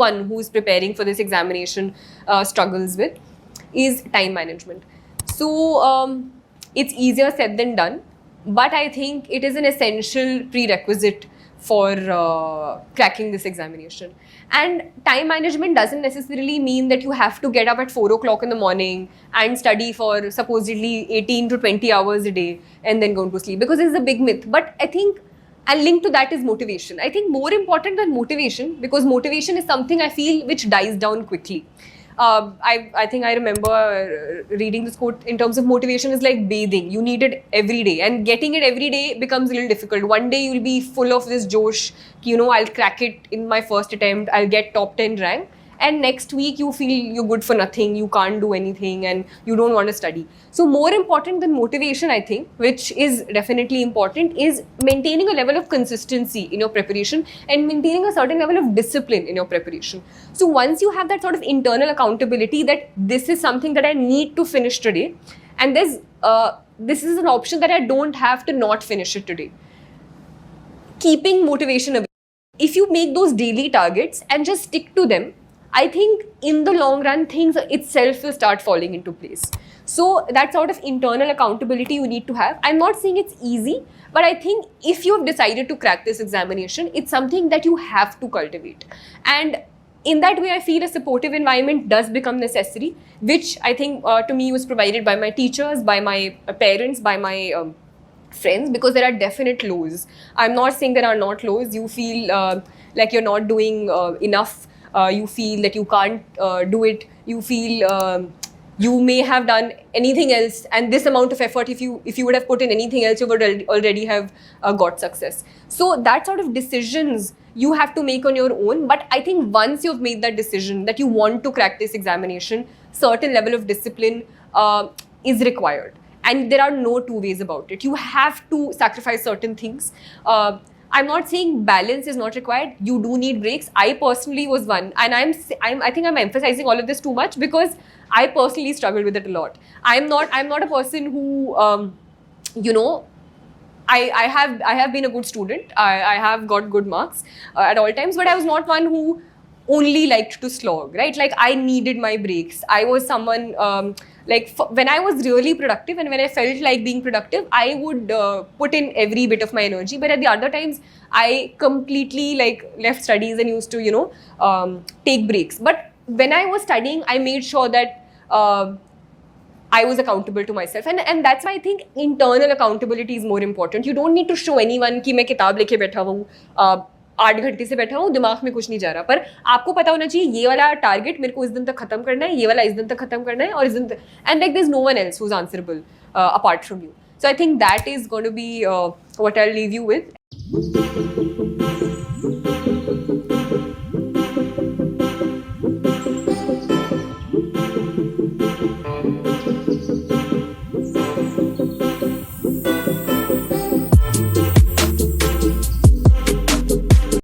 one who's preparing for this examination struggles with is time management. So it's easier said than done, but I think it is an essential prerequisite for cracking this examination. And time management doesn't necessarily mean that you have to get up at 4 o'clock in the morning and study for supposedly 18 to 20 hours a day and then go to sleep, because it's a big myth. But I think, and linked to that is motivation. I think more important than motivation, because motivation is something I feel which dies down quickly. I think I remember reading this quote in terms of motivation is like bathing. You need it every day, and getting it every day becomes a little difficult. One day you'll be full of this josh, I'll crack it in my first attempt, I'll get top 10 rank. And next week you feel you're good for nothing, you can't do anything and you don't want to study. So more important than motivation, I think, which is definitely important, is maintaining a level of consistency in your preparation and maintaining a certain level of discipline in your preparation. So once you have that sort of internal accountability that this is something that I need to finish today, and this is an option that I don't have to not finish it today. Keeping motivation away. If you make those daily targets and just stick to them, I think in the long run, things itself will start falling into place. So that sort of internal accountability you need to have. I'm not saying it's easy, but I think if you've decided to crack this examination, it's something that you have to cultivate. And in that way, I feel a supportive environment does become necessary, which I think to me was provided by my teachers, by my parents, by my friends, because there are definite lows. I'm not saying there are not lows. You feel like you're not doing enough. You feel that you can't do it, you feel you may have done anything else, and this amount of effort, if you would have put in anything else, you would already have got success. So that sort of decisions you have to make on your own. But I think once you've made that decision that you want to crack this examination, certain level of discipline is required, and there are no two ways about it. You have to sacrifice certain things. I'm not saying balance is not required. You do need breaks. I personally was one, and I think I'm emphasizing all of this too much because I personally struggled with it a lot. I'm not a person who, I have been a good student. I have got good marks at all times, but I was not one who only liked to slog, right? Like I needed my breaks. I was someone when I was really productive and when I felt like being productive, I would put in every bit of my energy. But at the other times, I completely left studies and used to, take breaks. But when I was studying, I made sure that I was accountable to myself. And that's why I think internal accountability is more important. You don't need to show anyone कि मैं किताब लेके बैठा हूँ 8 घंटे से बैठा हूँ, दिमाग में कुछ नहीं जा रहा, पर आपको पता होना चाहिए ये वाला टारगेट मेरे को इस दिन तक खत्म करना है, ये वाला इस दिन तक खत्म करना है, और इस दिन तक, and there's no one else who's answerable apart from you. So I think that is going to be what I'll leave you with.